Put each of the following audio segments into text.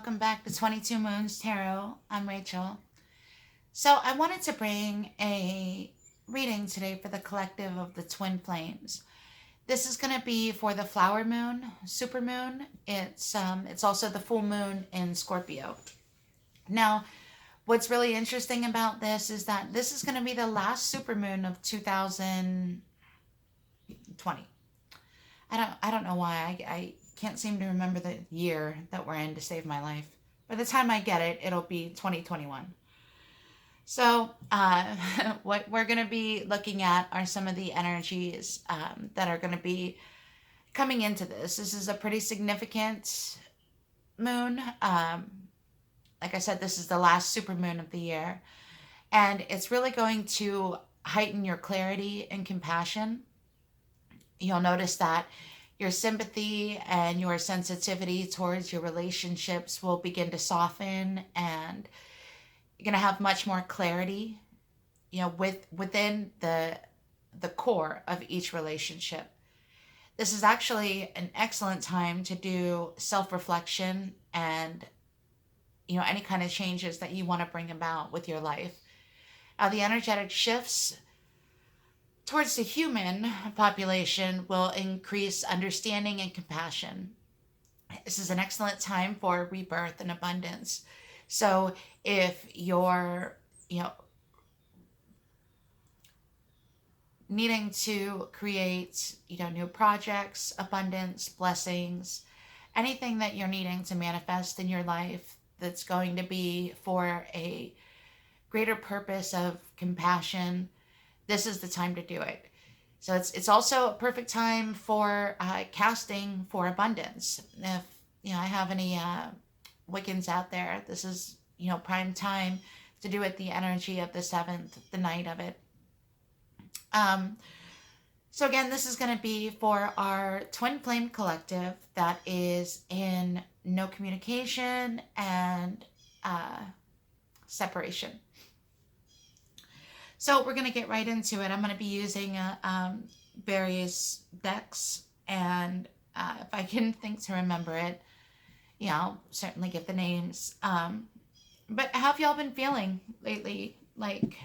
welcome back to 22 Moons Tarot. I'm Rachel. So I wanted to bring a reading today for the collective of the twin flames. This is going to be for the flower moon, super moon. It's also the full moon in Scorpio. Now, what's really interesting about this is that this is going to be the last super moon of 2020. I don't know why. I can't seem to remember the year that we're in to save my life. By the time I get it, it'll be 2021. So what we're going to be looking at are some of the energies that are going to be coming into this. This is a pretty significant moon. Like I said, this is the last super moon of the year. And it's really going to heighten your clarity and compassion. You'll notice that your sympathy and your sensitivity towards your relationships will begin to soften, and you're going to have much more clarity, within the core of each relationship. This is actually an excellent time to do self-reflection and, any kind of changes that you want to bring about with your life. The energetic shifts towards the human population will increase understanding and compassion. This is an excellent time for rebirth and abundance. So if you're, needing to create, new projects, abundance, blessings, anything that you're needing to manifest in your life that's going to be for a greater purpose of compassion, this is the time to do it. So it's also a perfect time for casting for abundance. If I have any Wiccans out there, this is prime time to do it. The energy of the 7th, the night of it. So again, this is going to be for our twin flame collective that is in no communication and separation. So we're going to get right into it. I'm going to be using various decks, and if I can think to remember it, I'll certainly give the names. But how have y'all been feeling lately? Like,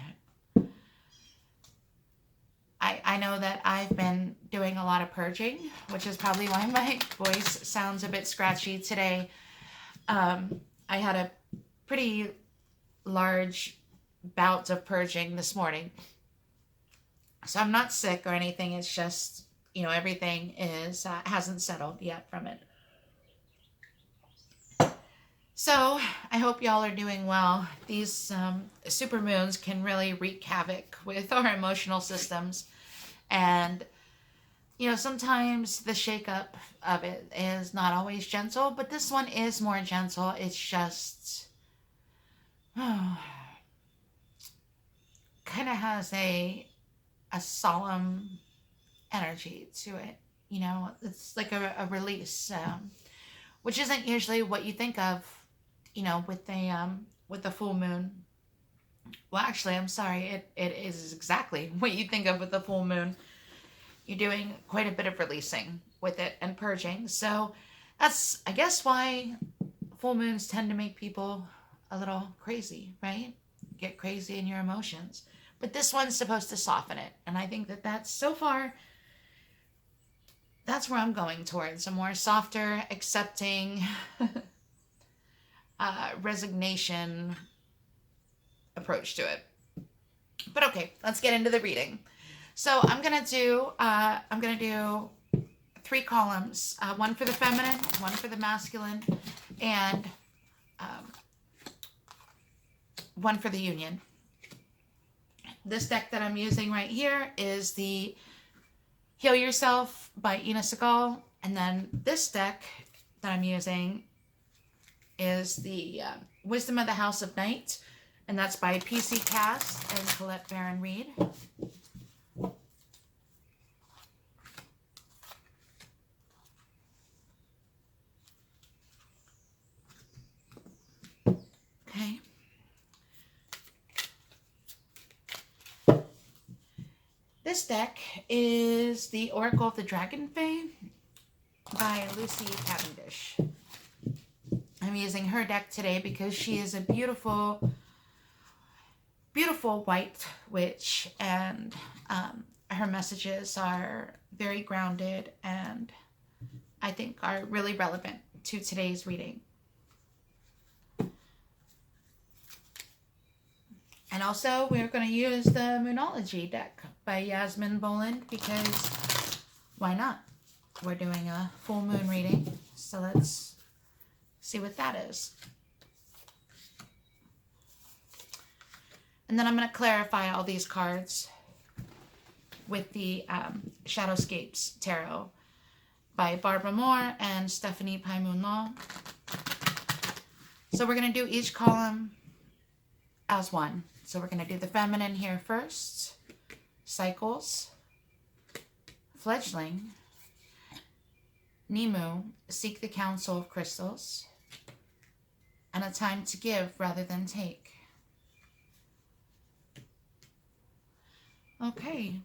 I know that I've been doing a lot of purging, which is probably why my voice sounds a bit scratchy today. I had a pretty large bouts of purging this morning. So I'm not sick or anything. It's just, everything is hasn't settled yet from it. So I hope y'all are doing well. These super moons can really wreak havoc with our emotional systems. And, sometimes the shakeup of it is not always gentle, but this one is more gentle. It's just, kind of has a solemn energy to it. It's like a release, which isn't usually what you think of, with the full moon. Well, actually, I'm sorry. It is exactly what you think of with the full moon. You're doing quite a bit of releasing with it and purging. So that's, I guess, why full moons tend to make people a little crazy, right? Get crazy in your emotions. But this one's supposed to soften it. And I think that that's, so far, that's where I'm going towards. A more softer, accepting, resignation approach to it. But okay, let's get into the reading. So I'm gonna do 3 columns, one for the feminine, one for the masculine, and one for the union. This deck that I'm using right here is the Heal Yourself by Ina Segal. And then this deck that I'm using is the Wisdom of the House of Night. And that's by PC Cast and Colette Baron Reed. Okay. This deck is the Oracle of the Dragon Fae by Lucy Cavendish. I'm using her deck today because she is a beautiful, beautiful white witch, and her messages are very grounded and I think are really relevant to today's reading. And also, we're going to use the Moonology deck by Yasmin Boland because why not? We're doing a full moon reading, so let's see what that is. And then I'm going to clarify all these cards with the Shadowscapes Tarot by Barbara Moore and Stephanie Paimun-Law. So we're going to do each column as one. So we're going to do the feminine here first. Cycles. Fledgling. Nemu. Seek the counsel of crystals. And a time to give rather than take. Okay.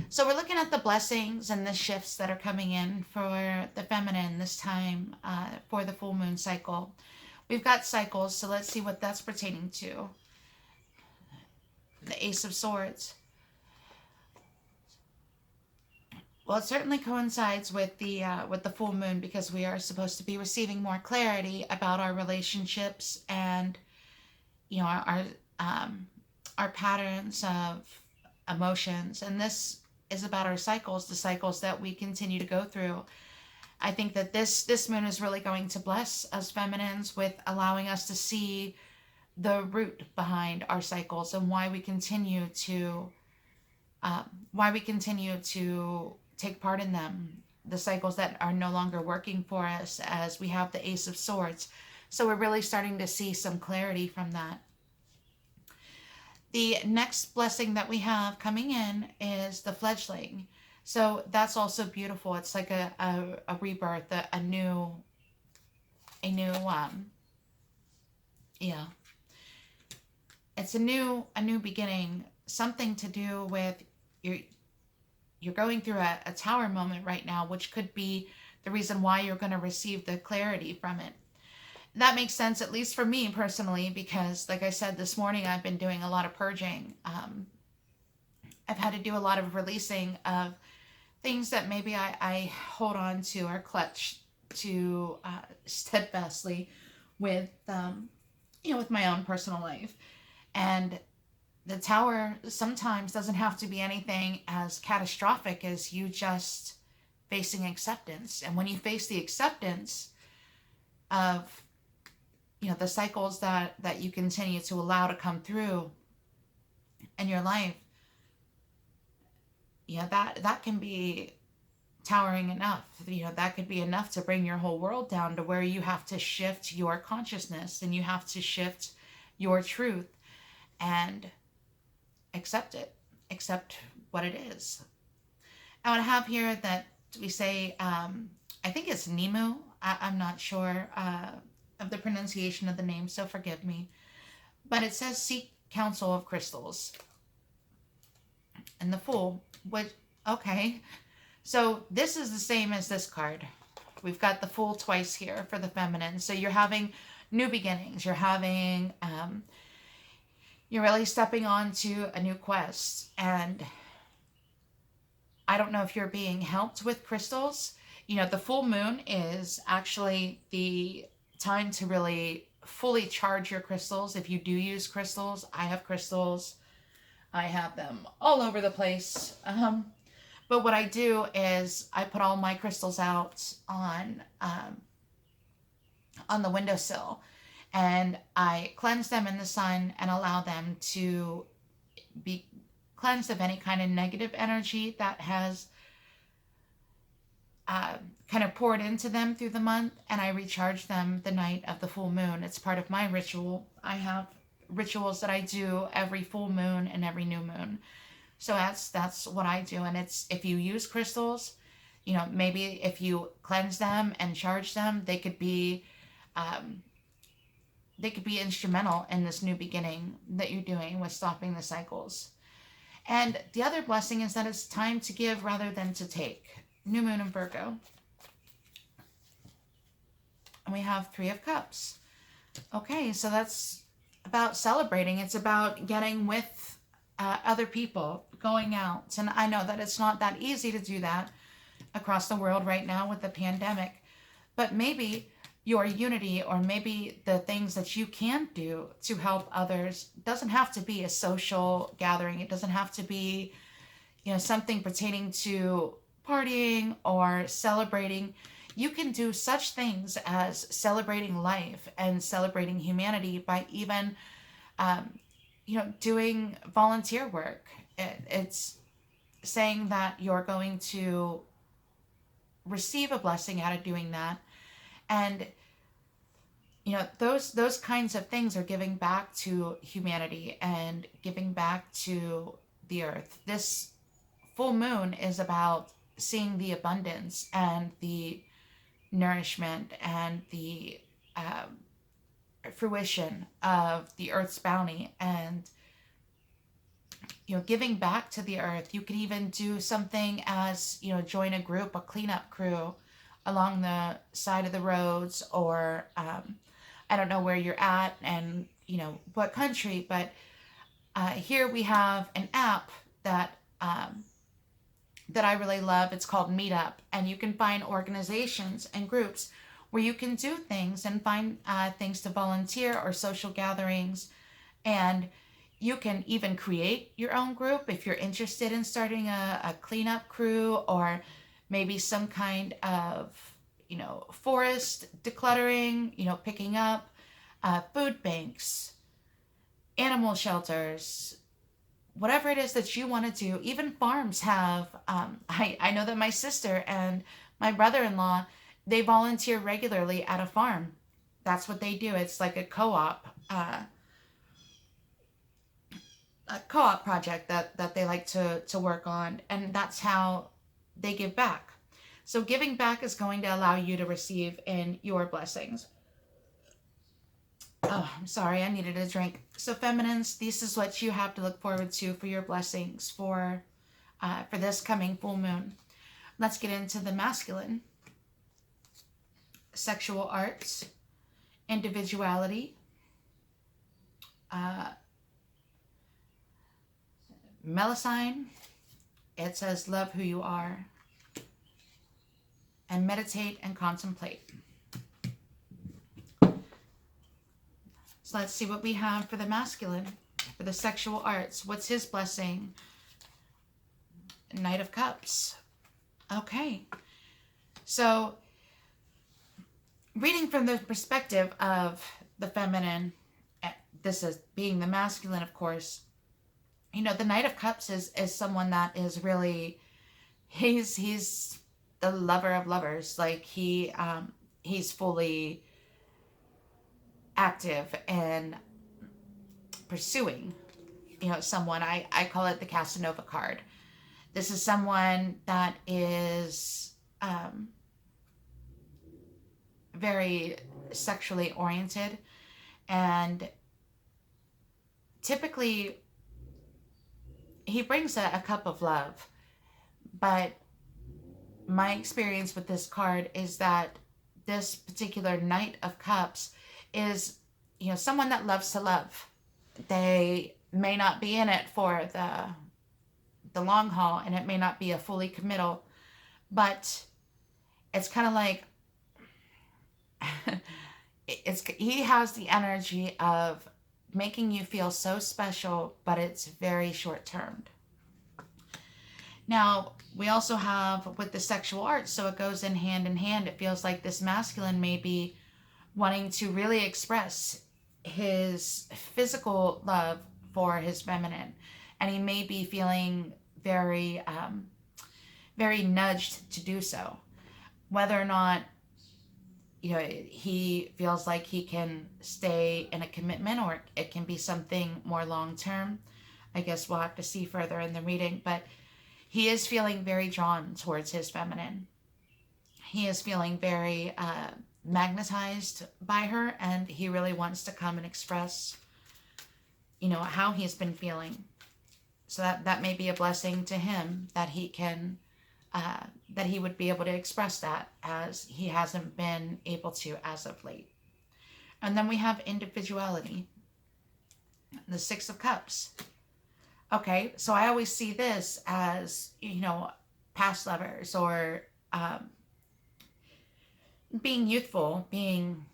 So we're looking at the blessings and the shifts that are coming in for the feminine this time for the full moon cycle. We've got cycles, so let's see what that's pertaining to. The Ace of Swords. Well, it certainly coincides with the full moon because we are supposed to be receiving more clarity about our relationships and, you know, our patterns of emotions. And this is about our cycles, the cycles that we continue to go through. I think that this moon is really going to bless us feminines with allowing us to see the root behind our cycles and why we continue to take part in them. The cycles that are no longer working for us, as we have the Ace of Swords. So we're really starting to see some clarity from that. The next blessing that we have coming in is the Fledgling. So that's also beautiful. It's like a rebirth, a new yeah. It's a new beginning, something to do with you're going through a tower moment right now, which could be the reason why you're going to receive the clarity from it. That makes sense, at least for me personally, because like I said, this morning I've been doing a lot of purging. I've had to do a lot of releasing of things that maybe I hold on to or clutch to steadfastly with, with my own personal life. And the tower sometimes doesn't have to be anything as catastrophic as you just facing acceptance. And when you face the acceptance of, the cycles that you continue to allow to come through in your life, that can be towering enough. That could be enough to bring your whole world down to where you have to shift your consciousness and you have to shift your truth and accept it. Accept what it is. I want to have here that we say, I think it's Nemu. I'm not sure of the pronunciation of the name, so forgive me. But it says seek counsel of crystals. And the Fool, okay. So this is the same as this card. We've got the Fool twice here for the feminine. So you're having new beginnings. You're having, you're really stepping on to a new quest. And I don't know if you're being helped with crystals. The full moon is actually the time to really fully charge your crystals. If you do use crystals, I have crystals. I have them all over the place. But what I do is I put all my crystals out on the windowsill, and I cleanse them in the sun and allow them to be cleansed of any kind of negative energy that has kind of poured into them through the month, and I recharge them the night of the full moon. It's part of my ritual. I have rituals that I do every full moon and every new moon. So that's what I do. And it's, if you use crystals, maybe if you cleanse them and charge them, they could be instrumental in this new beginning that you're doing with stopping the cycles. And the other blessing is that it's time to give rather than to take. New moon in Virgo. And we have Three of Cups. Okay, so that's about celebrating. It's about getting with other people, going out. And I know that it's not that easy to do that across the world right now with the pandemic. But maybe your unity, or maybe the things that you can do to help others, doesn't have to be a social gathering. It doesn't have to be, something pertaining to partying or celebrating. You can do such things as celebrating life and celebrating humanity by even, doing volunteer work. It's saying that you're going to receive a blessing out of doing that. And those kinds of things are giving back to humanity and giving back to the earth. This full moon is about seeing the abundance and the nourishment and the fruition of the earth's bounty, and giving back to the earth. You can even do something as, join a group, a cleanup crew along the side of the roads, or I don't know where you're at and what country, but here we have an app that I really love. It's called Meetup, and you can find organizations and groups where you can do things and find things to volunteer or social gatherings. And you can even create your own group if you're interested in starting a cleanup crew, or maybe some kind of, forest decluttering, picking up food banks, animal shelters, whatever it is that you want to do. Even farms have, I know that my sister and my brother-in-law, they volunteer regularly at a farm. That's what they do. It's like a co-op project that they like to work on, and that's how they give back. So giving back is going to allow you to receive in your blessings. Oh, I'm sorry, I needed a drink. So feminines, this is what you have to look forward to for your blessings for this coming full moon. Let's get into the masculine. Sexual arts, individuality, Melusine. It says love who you are, and meditate and contemplate. So let's see what we have for the masculine, for the sexual arts. What's his blessing? Knight of Cups. Okay. So reading from the perspective of the feminine, this is being the masculine, of course, the Knight of Cups is someone that is really, he's the lover of lovers. Like he's fully active in pursuing, someone. I call it the Casanova card. This is someone that is very sexually oriented, and typically he brings a cup of love. But my experience with this card is that this particular Knight of Cups is, someone that loves to love. They may not be in it for the long haul, and it may not be a fully committal, but it's kind of like he has the energy of making you feel so special, but it's very short-termed. Now, we also have with the sexual arts, so it goes in hand. It feels like this masculine may be wanting to really express his physical love for his feminine, and he may be feeling very, very nudged to do so. Whether or not he feels like he can stay in a commitment, or it can be something more long-term, I guess we'll have to see further in the reading. But he is feeling very drawn towards his feminine. He is feeling very magnetized by her, and he really wants to come and express, how he's been feeling. So that may be a blessing to him, that he can that he would be able to express that, as he hasn't been able to as of late. And then we have individuality, the Six of Cups. Okay, so I always see this as, past lovers, or being youthful, being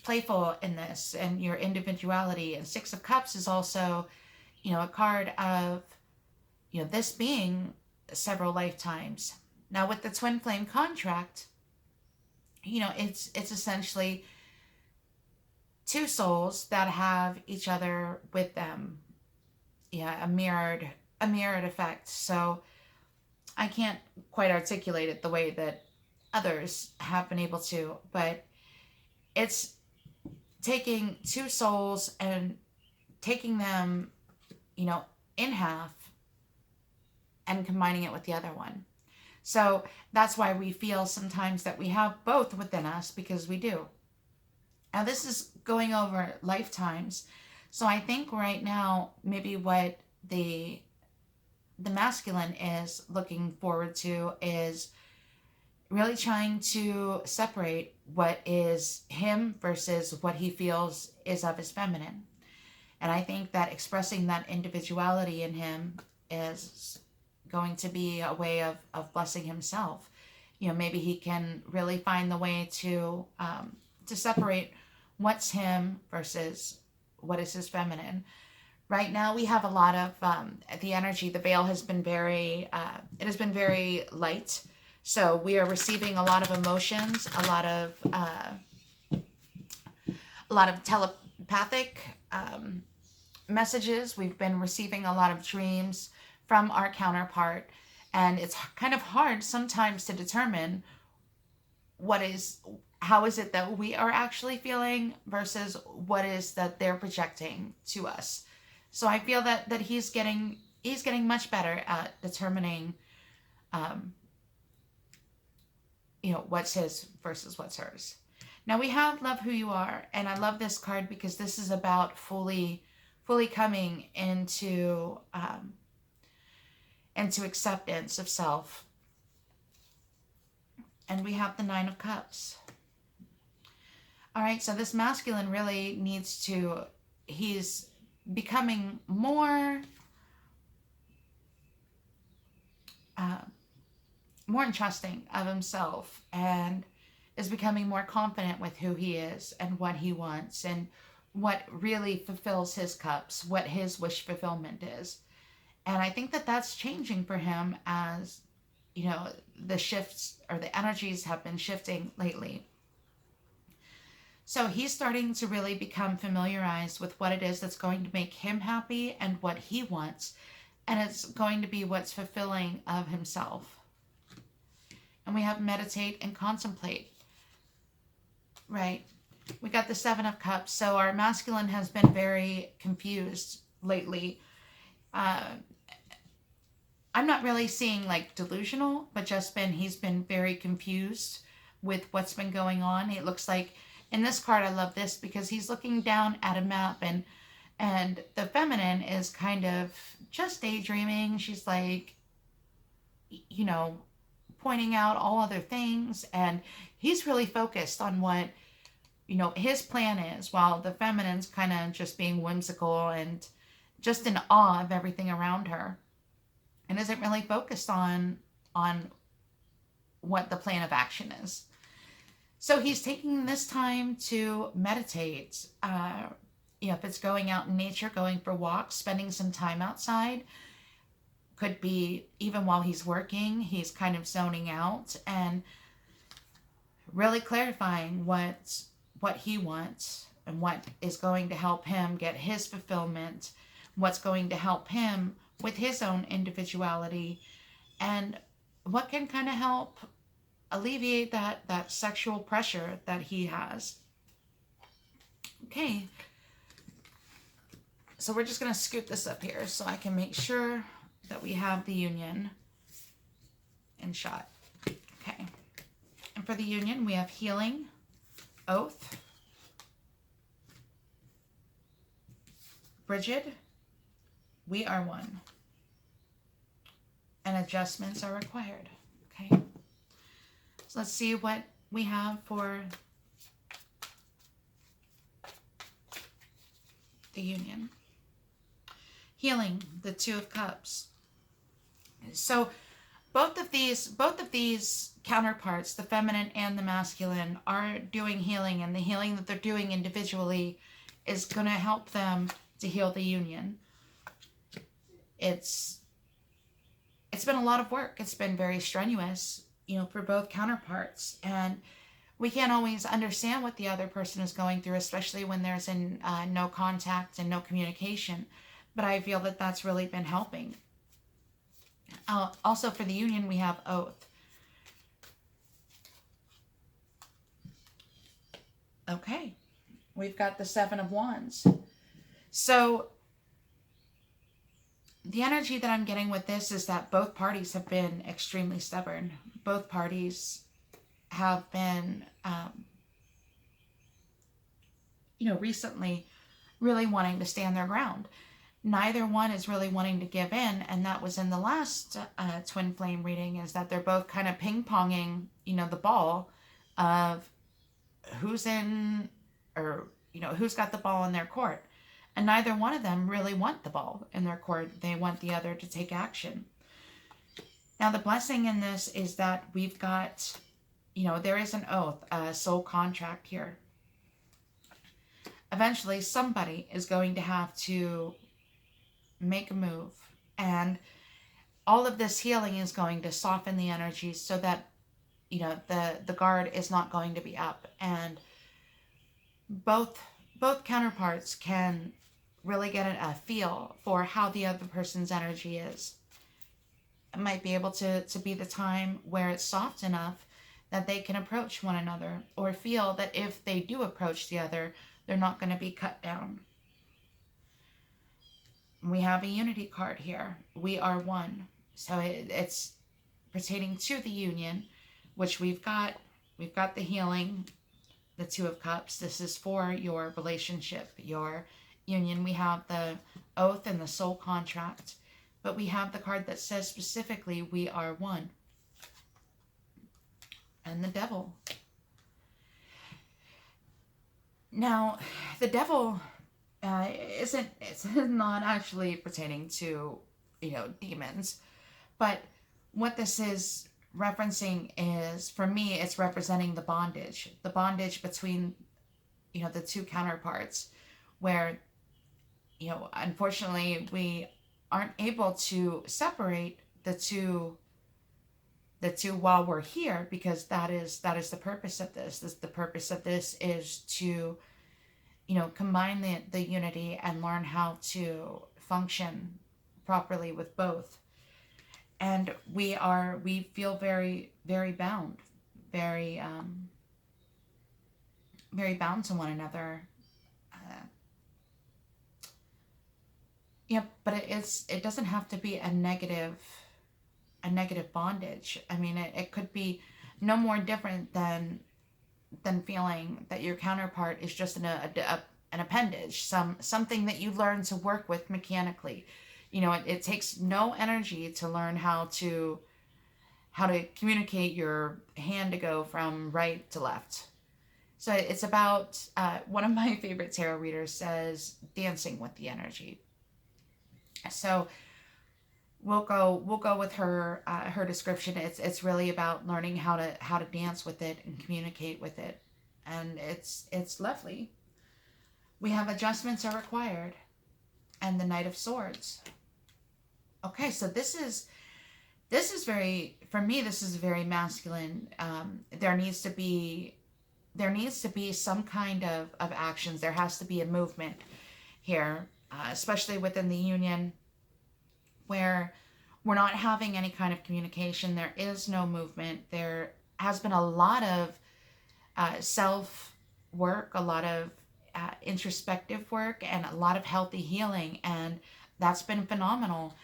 playful in this, and your individuality. And Six of Cups is also, a card of, this being several lifetimes. Now with the twin flame contract, it's essentially two souls that have each other with them. Yeah, a mirrored effect. So I can't quite articulate it the way that others have been able to, but it's taking two souls and taking them, in half and combining it with the other one. So that's why we feel sometimes that we have both within us, because we do. Now this is going over lifetimes. So I think right now, maybe what the masculine is looking forward to is really trying to separate what is him versus what he feels is of his feminine. And I think that expressing that individuality in him is going to be a way of blessing himself. Maybe he can really find the way to separate what's him versus what is his feminine. Right now we have a lot of the energy. The veil has been very light. So we are receiving a lot of emotions, a lot of telepathic messages. We've been receiving a lot of dreams from our counterpart, and it's kind of hard sometimes to determine how is it that we are actually feeling versus what is that they're projecting to us. So I feel that he's getting much better at determining what's his versus what's hers. Now we have Love Who You Are, and I love this card because this is about fully coming into acceptance of self. And we have the Nine of Cups. All right, so this masculine really he's becoming more trusting of himself, and is becoming more confident with who he is and what he wants and what really fulfills his cups, what his wish fulfillment is. And I think that that's changing for him as, the shifts or the energies have been shifting lately. So he's starting to really become familiarized with what it is that's going to make him happy and what he wants. And it's going to be what's fulfilling of himself. And we have meditate and contemplate. Right. We got the Seven of Cups. So our masculine has been very confused lately. I'm not really seeing like delusional, but he's been very confused with what's been going on. It looks like in this card, I love this because he's looking down at a map, and the feminine is kind of just daydreaming. She's like, pointing out all other things, and he's really focused on what, his plan is, while the feminine's kind of just being whimsical and just in awe of everything around her, and isn't really focused on what the plan of action is. So he's taking this time to meditate. If it's going out in nature, going for walks, spending some time outside, could be even while he's working, he's kind of zoning out and really clarifying what he wants and what is going to help him get his fulfillment, what's going to help him with his own individuality, and what can kind of help alleviate that sexual pressure that he has. Okay. So we're just going to scoot this up here so I can make sure that we have the union in shot. Okay. And for the union, we have healing, oath, Bridget, we are one. and adjustments are required. Okay, so let's see what we have for the union. Healing, the Two of Cups. So both of these counterparts, the feminine and the masculine, are doing healing, and the healing that they're doing individually is going to help them to heal the union. It's been a lot of work. It's been very strenuous, for both counterparts, and we can't always understand what the other person is going through, especially when there's no contact and no communication. But I feel that that's really been helping. Also for the union, we have oath. Okay, we've got the Seven of Wands. So the energy that I'm getting with this is that both parties have been extremely stubborn. Both parties have been, recently really wanting to stand their ground. Neither one is really wanting to give in, and that was in the last twin flame reading, is that they're both kind of ping-ponging, the ball of who's in, or, who's got the ball in their court. And neither one of them really want the ball in their court. They want the other to take action. Now, the blessing in this is that we've got, there is an oath, a soul contract here. Eventually, somebody is going to have to make a move. And all of this healing is going to soften the energy so that, the guard is not going to be up. And both counterparts can really get a feel for how the other person's energy is. It might be able to be the time where it's soft enough that they can approach one another, or feel that if they do approach the other, they're not going to be cut down. We have a unity card here. We are one. So it's pertaining to the union, which we've got the healing, the Two of Cups. This is for your relationship, your union. We have the oath and the soul contract, but we have the card that says specifically, we are one. And the Devil. Now, the Devil it's not actually pertaining to, demons, but what this is referencing is, for me, it's representing the bondage between, the two counterparts, where, unfortunately, we aren't able to separate the two while we're here, because that is the purpose of this. The purpose of this is to, combine the unity and learn how to function properly with both. And we feel very, very bound, very bound to one another. But it doesn't have to be a negative bondage. I mean, it could be no more different than feeling that your counterpart is just an appendage, something that you learn to work with mechanically. It takes no energy to learn how to communicate your hand to go from right to left. So it's about, one of my favorite tarot readers says, dancing with the energy. So we'll go with her description. It's really about learning how to dance with it and communicate with it, and it's lovely. We have adjustments are required, and the Knight of Swords. Okay, so this is very, for me, this is very masculine. There needs to be some kind of actions. There has to be a movement here, especially within the union, where we're not having any kind of communication. There is no movement. There has been a lot of self work, a lot of introspective work, and a lot of healthy healing, and that's been phenomenal.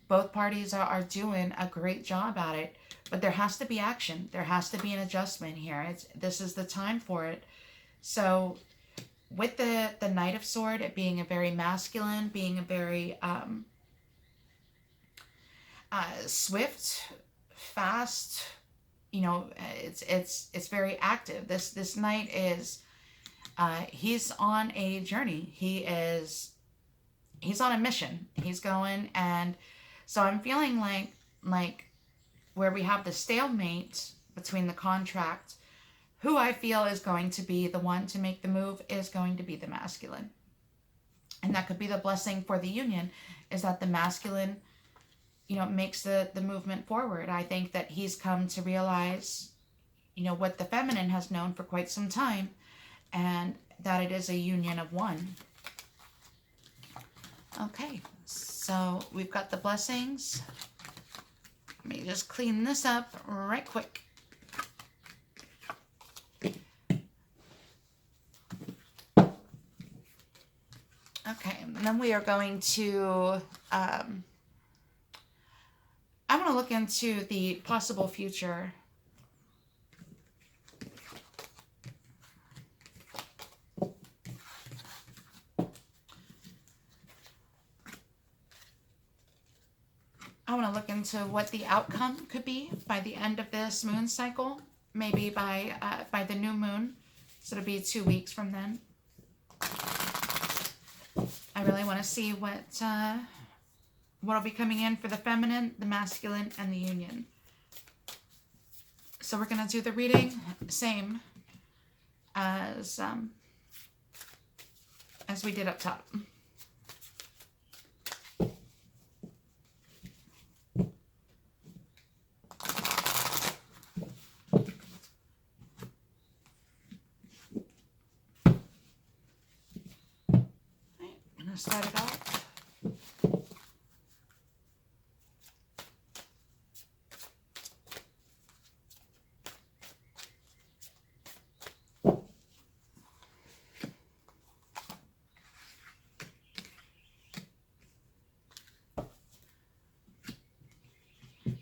Both parties are doing a great job at it, but there has to be action. There has to be an adjustment here. This is the time for it. So with the Knight of Sword, it being a very masculine, being a very swift, fast. You know, it's very active. This knight is he's on a journey. He's on a mission. He's going, and so I'm feeling like where we have the stalemate between the contract, who I feel is going to be the one to make the move is going to be the masculine. And that could be the blessing for the union, is that the masculine, you know, makes the movement forward. I think that he's come to realize, you know, what the feminine has known for quite some time, and that it is a union of one. Okay, so we've got the blessings. Let me just clean this up right quick. Okay, and then we are going to, I'm going to look into the possible future. I want to look into what the outcome could be by the end of this moon cycle, maybe by the new moon. So it'll be 2 weeks from then. I really want to see what'll be coming in for the feminine, the masculine, and the union. So we're going to do the reading same as we did up top. Start it off.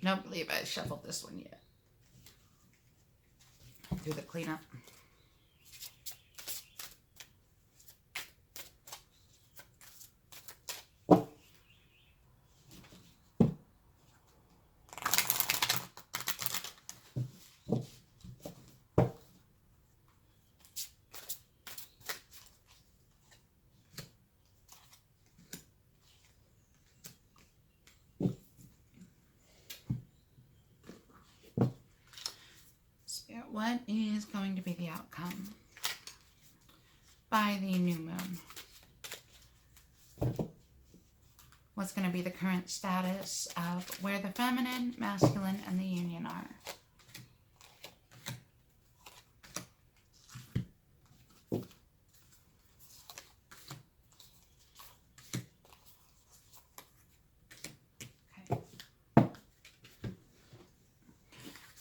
Don't believe I shuffled this one yet. Do the cleanup. What is going to be the outcome by the new moon? What's going to be the current status of where the feminine, masculine, and the union are? Okay.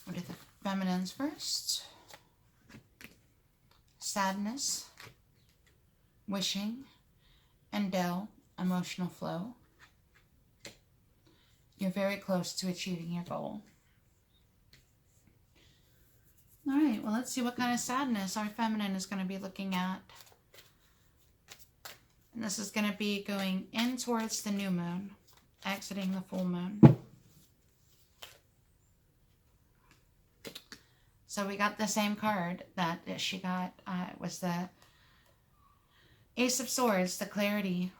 What are the feminines first? Sadness, wishing, endowed, emotional flow. You're very close to achieving your goal. All right, well, let's see what kind of sadness our feminine is going to be looking at. And this is going to be going in towards the new moon, exiting the full moon. So we got the same card that she got. It was the Ace of Swords, the clarity.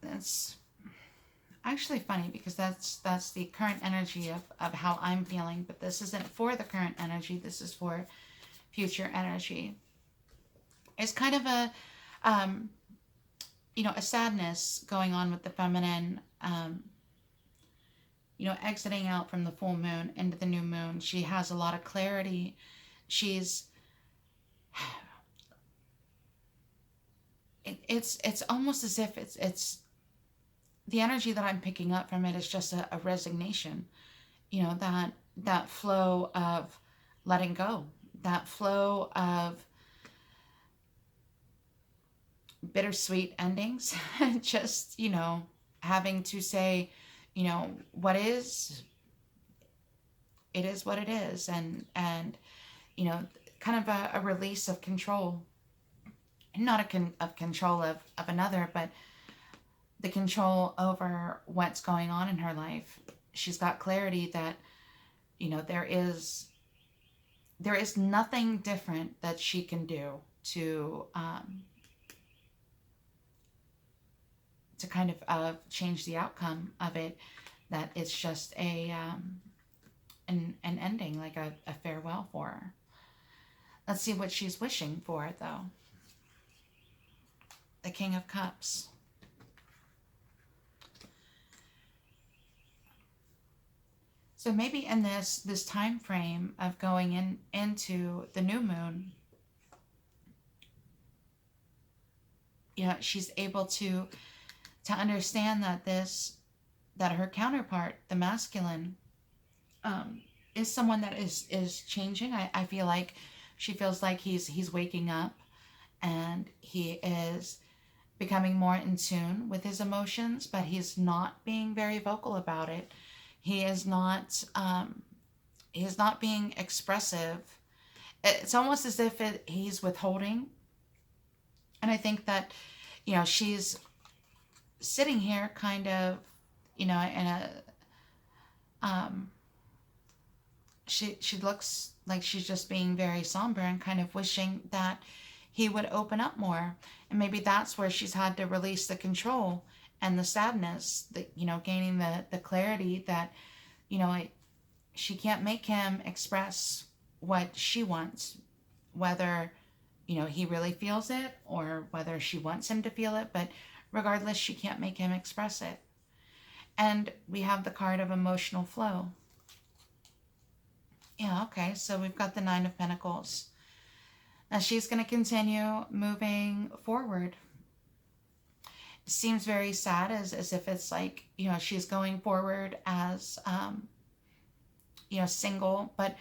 That's actually funny because that's the current energy of how I'm feeling. But this isn't for the current energy. This is for future energy. It's kind of a, a sadness going on with the feminine. Exiting out from the full moon into the new moon. She has a lot of clarity. It's almost as if it's the energy that I'm picking up from it is just a resignation. That flow of letting go, that flow of bittersweet endings, just, having to say, what is, it is what it is. And kind of a release of control, not of control of another, but the control over what's going on in her life. She's got clarity that, you know, there is nothing different that she can do to kind of change the outcome of it. That it's just an ending, like a farewell for her. Let's see what she's wishing for, though. The King of Cups. So maybe in this time frame of going into the new moon, you know, she's able to understand that that her counterpart, the masculine, is someone that is changing. I feel like she feels like he's waking up, and he is becoming more in tune with his emotions, but he's not being very vocal about it. He is not being expressive. It's almost as if he's withholding. And I think that, you know, she's sitting here kind of, you know, in a she looks like she's just being very somber and kind of wishing that he would open up more. And maybe that's where she's had to release the control and the sadness, that, you know, gaining the clarity that, you know, she can't make him express what she wants, whether, you know, he really feels it or whether she wants him to feel it, but regardless, she can't make him express it. And we have the card of emotional flow. Yeah, okay, so we've got the Nine of Pentacles. Now she's going to continue moving forward. It seems very sad, as if it's like, you know, she's going forward as, you know, single, but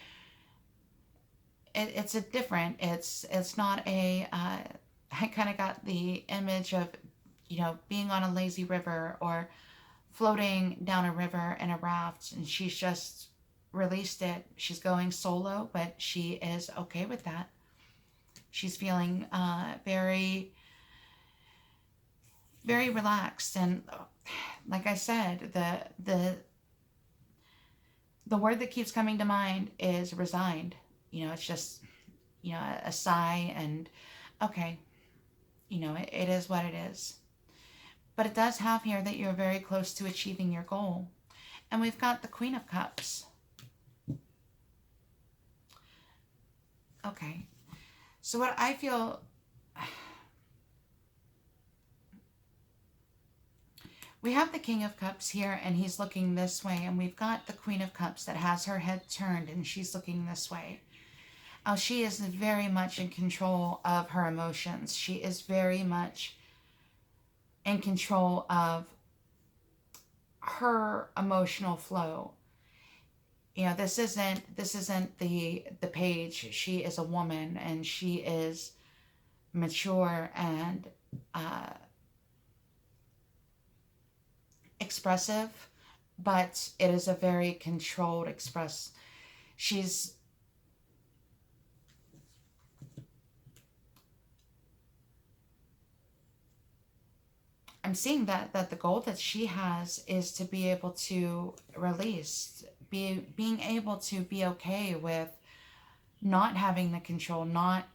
it's a different, it's not a, I kind of got the image of, you know, being on a lazy river or floating down a river in a raft, and she's just released it. She's going solo, but she is okay with that. She's feeling very, very relaxed. And like I said, the word that keeps coming to mind is resigned. You know, it's just, you know, a sigh and okay, you know, it is what it is. But it does have here that you're very close to achieving your goal. And we've got the Queen of Cups. Okay. So what I feel, we have the King of Cups here, and he's looking this way, and we've got the Queen of Cups that has her head turned, and she's looking this way. Oh, she is very much in control of her emotions. She is very much in control of her emotional flow. You know, this isn't the page. She is a woman, and she is mature and expressive, but it is a very controlled I'm seeing that the goal that she has is to be able to release, being able to be okay with not having the control, not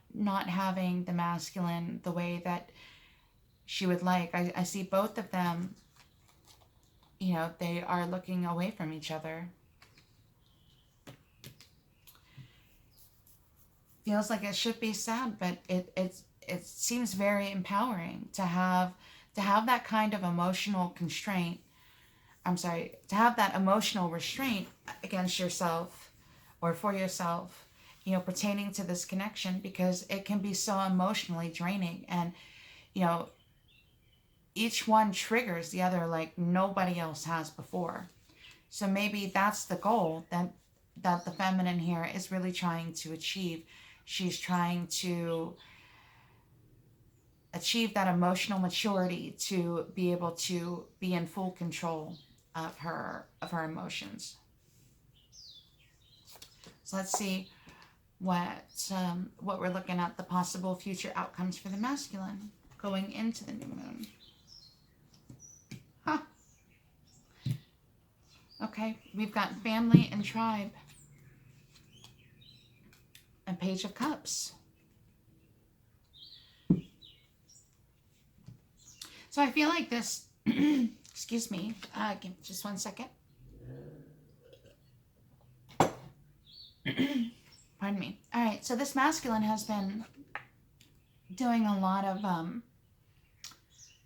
having the masculine the way that she would like. I see both of them, you know, they are looking away from each other. Feels like it should be sad, but it seems very empowering to have that kind of emotional constraint. To have that emotional restraint against yourself or for yourself, you know, pertaining to this connection, because it can be so emotionally draining. And, you know, each one triggers the other like nobody else has before. So maybe that's the goal that the feminine here is really trying to achieve. She's trying to achieve that emotional maturity to be able to be in full control of her emotions. So let's see what we're looking at, the possible future outcomes for the masculine going into the new moon. Okay, we've got family and tribe. And Page of Cups. So I feel like this, excuse me, give me just 1 second. Pardon me. All right, so this masculine has been doing a lot of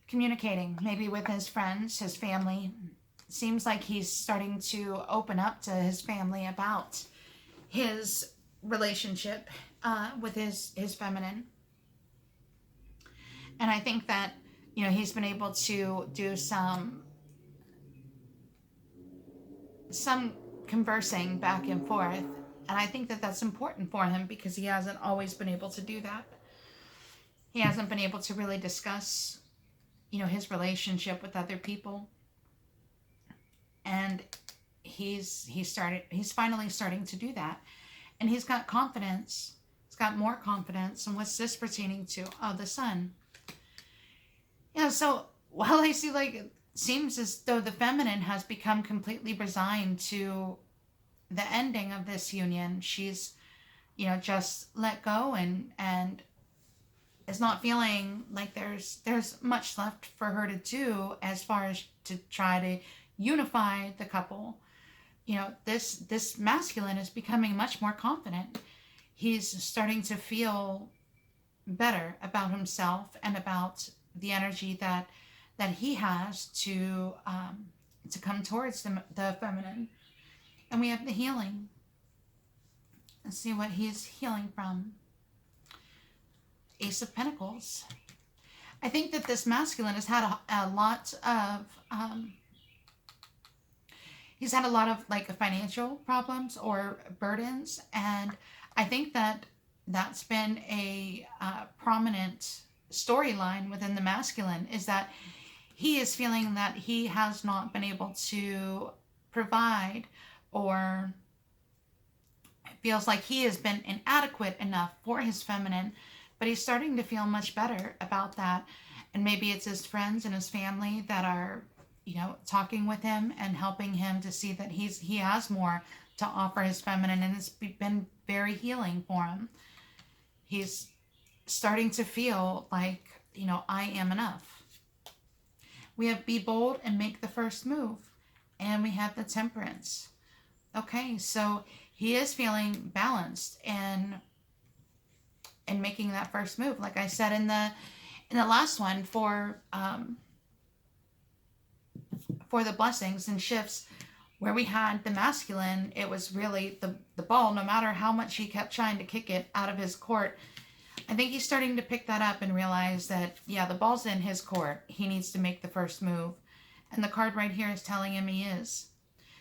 communicating, maybe with his friends, his family. Seems like he's starting to open up to his family about his relationship with his feminine. And I think that, you know, he's been able to do some conversing back and forth. And I think that that's important for him because he hasn't always been able to do that. He hasn't been able to really discuss, you know, his relationship with other people. And he's finally starting to do that. And he's got confidence. He's got more confidence. And what's this pertaining to? Oh, the sun. Yeah, so while I see, like, it seems as though the feminine has become completely resigned to the ending of this union. She's, you know, just let go and is not feeling like there's much left for her to do as far as to try to unify the couple. You know, this masculine is becoming much more confident. He's starting to feel better about himself and about the energy that he has to come towards the feminine. And we have the healing. Let's see what he's healing from. Ace of Pentacles. I think that this masculine has had a lot of he's had a lot of like financial problems or burdens, and I think that that's been a prominent storyline within the masculine, is that he is feeling that he has not been able to provide, or feels like he has been inadequate enough for his feminine, but he's starting to feel much better about that. And maybe it's his friends and his family that are, you know, talking with him and helping him to see that he has more to offer his feminine, and it's been very healing for him. He's starting to feel like, you know, I am enough. We have be bold and make the first move. And we have the Temperance. Okay, so he is feeling balanced and making that first move. Like I said in the last one, for the blessings and shifts, where we had the masculine, it was really the ball, no matter how much he kept trying to kick it out of his court. I think he's starting to pick that up and realize that, yeah, the ball's in his court. He needs to make the first move. And the card right here is telling him he is.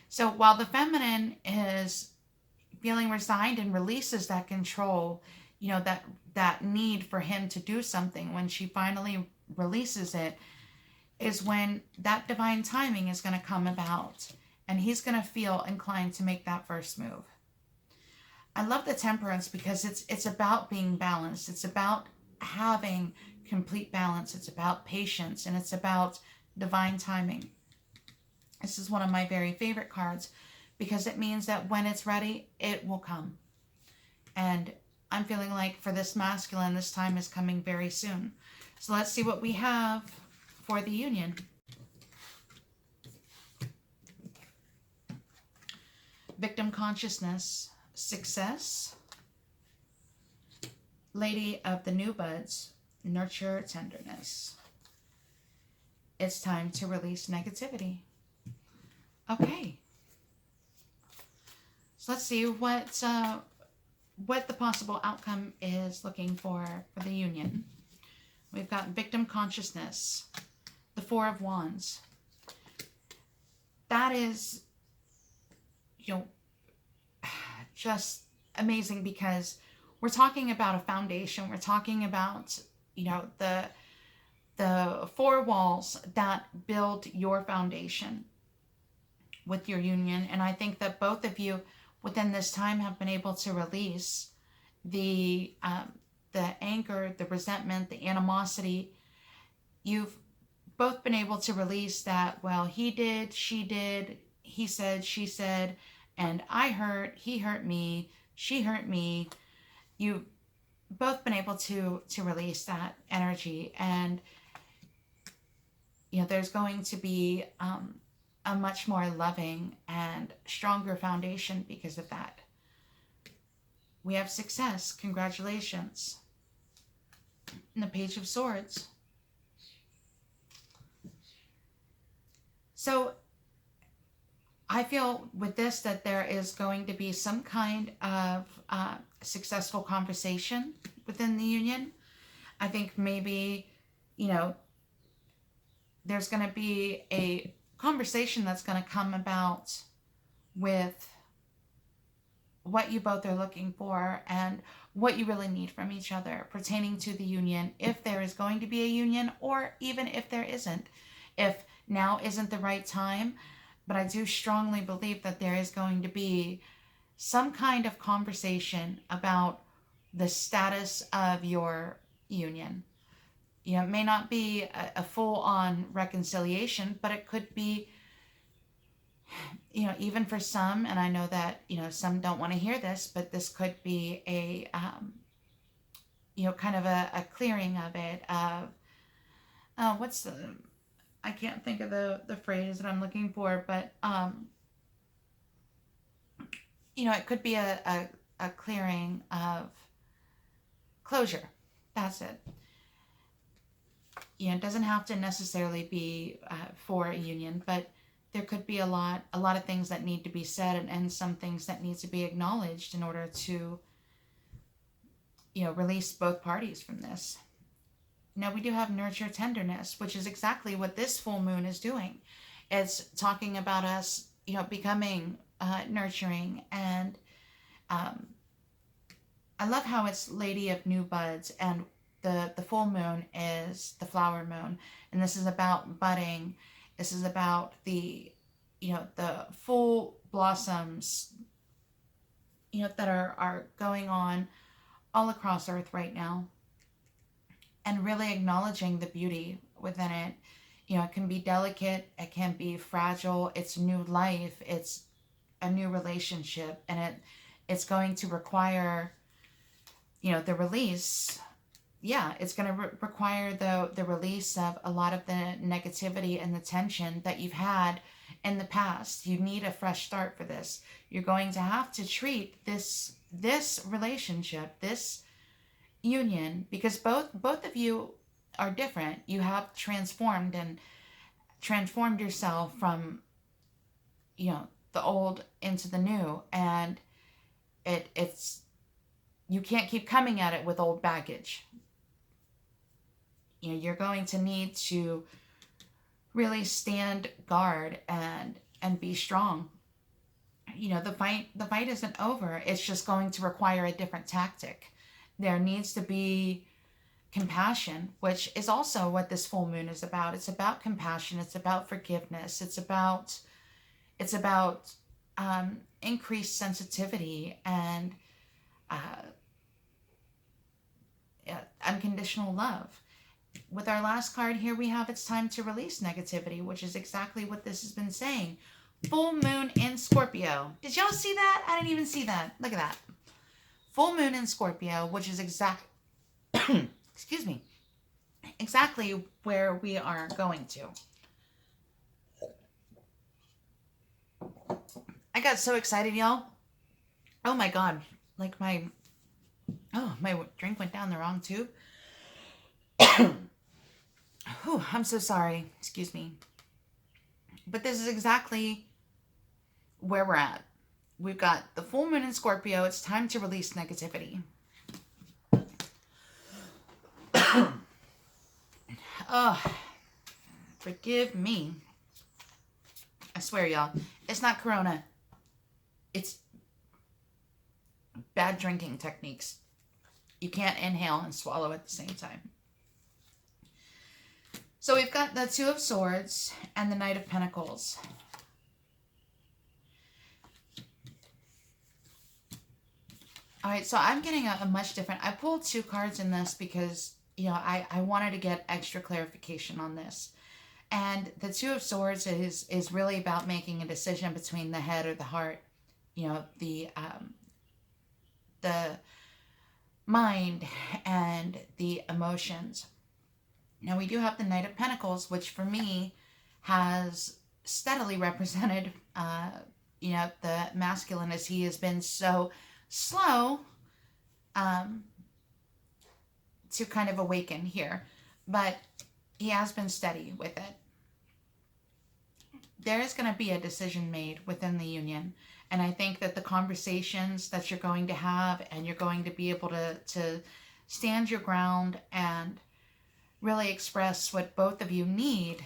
So while the feminine is feeling resigned and releases that control, you know, that need for him to do something, when she finally releases it, is when that divine timing is going to come about, and he's going to feel inclined to make that first move. I love the Temperance because it's about being balanced. It's about having complete balance. It's about patience, and it's about divine timing. This is one of my very favorite cards because it means that when it's ready, it will come. And I'm feeling like for this masculine, this time is coming very soon. So let's see what we have for the union. Victim consciousness, success. Lady of the new buds, nurture tenderness. It's time to release negativity. Okay. So let's see what the possible outcome is looking for the union. We've got victim consciousness, the Four of Wands. That is, you know, just amazing because we're talking about a foundation. We're talking about, you know, the four walls that build your foundation with your union. And I think that both of you within this time have been able to release the anger, the resentment, the animosity. You've both been able to release that, well, he did, she did, he said, she said, and I hurt, he hurt me, she hurt me. You've both been able to release that energy, and there's going to be a much more loving and stronger foundation because of that. We have success. Congratulations. And the Page of Swords. So I feel with this that there is going to be some kind of successful conversation within the union. I think maybe, there's going to be a conversation that's going to come about with what you both are looking for and what you really need from each other pertaining to the union, if there is going to be a union, or even if there isn't, if now isn't the right time. But I do strongly believe that there is going to be some kind of conversation about the status of your union. It may not be a full-on reconciliation, but it could be, even for some, and I know that, some don't want to hear this, but this could be a, kind of a clearing of it, of, I can't think of the phrase that I'm looking for, but, it could be a clearing of closure. That's it. It doesn't have to necessarily be for a union, but there could be a lot of things that need to be said, and some things that need to be acknowledged in order to, release both parties from this. Now, we do have nurture tenderness, which is exactly what this full moon is doing. It's talking about us, becoming nurturing. And I love how it's Lady of New Buds, and the full moon is the flower moon. And this is about budding. This is about the, the full blossoms, that are going on all across Earth right now. And really acknowledging the beauty within it. It can be delicate, it can be fragile, it's new life, it's a new relationship, and it's going to require, the release. Yeah, it's going to require the release of a lot of the negativity and the tension that you've had in the past. You need a fresh start for this. You're going to have to treat this relationship, this union, because both of you are different. You have transformed yourself from, the old into the new, and it's you can't keep coming at it with old baggage. You're going to need to really stand guard and be strong. The fight isn't over. It's just going to require a different tactic. There needs to be compassion, which is also what this full moon is about. It's about compassion. It's about forgiveness. It's about increased sensitivity and unconditional love. With our last card here, we have it's time to release negativity, which is exactly what this has been saying. Full moon in Scorpio. Did y'all see that? I didn't even see that. Look at that. Full moon in Scorpio, which is excuse me, exactly where we are going to. I got so excited, y'all. Oh my God. Like my drink went down the wrong tube. Whew, I'm so sorry. Excuse me. But this is exactly where we're at. We've got the full moon in Scorpio. It's time to release negativity. Oh, forgive me. I swear, y'all. It's not Corona. It's bad drinking techniques. You can't inhale and swallow at the same time. So we've got the Two of Swords and the Knight of Pentacles. All right, so I'm getting a much different... I pulled two cards in this because, I wanted to get extra clarification on this. And the Two of Swords is really about making a decision between the head or the heart. You know, the mind and the emotions. Now we do have the Knight of Pentacles, which for me has steadily represented, the masculine, as he has been so slow to kind of awaken here. But he has been steady with it. There is going to be a decision made within the union. And I think that the conversations that you're going to have, and you're going to be able to stand your ground and really express what both of you need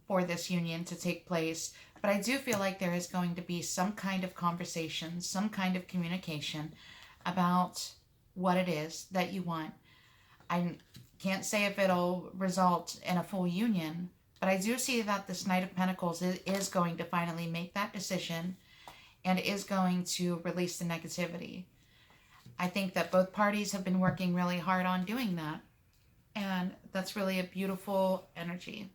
for this union to take place. But I do feel like there is going to be some kind of conversation, some kind of communication about what it is that you want. I can't say if it'll result in a full union, but I do see that this Knight of Pentacles is going to finally make that decision and is going to release the negativity. I think that both parties have been working really hard on doing that, and that's really a beautiful energy.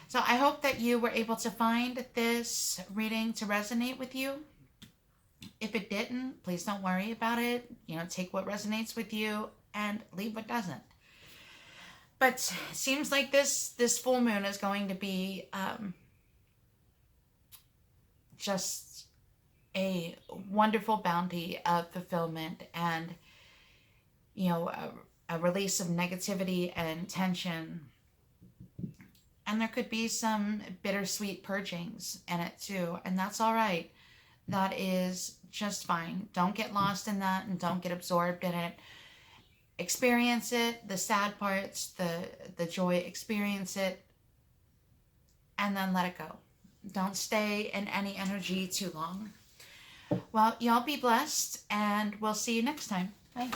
So I hope that you were able to find this reading to resonate with you. If it didn't, please don't worry about it. Take what resonates with you and leave what doesn't. But it seems like this full moon is going to be just a wonderful bounty of fulfillment, and a release of negativity and tension. And there could be some bittersweet purgings in it too, and that's all right. That is just fine. Don't get lost in that, and don't get absorbed in it. Experience it, the sad parts, the joy, experience it, and then let it go. Don't stay in any energy too long. Well, y'all be blessed, and we'll see you next time. Bye.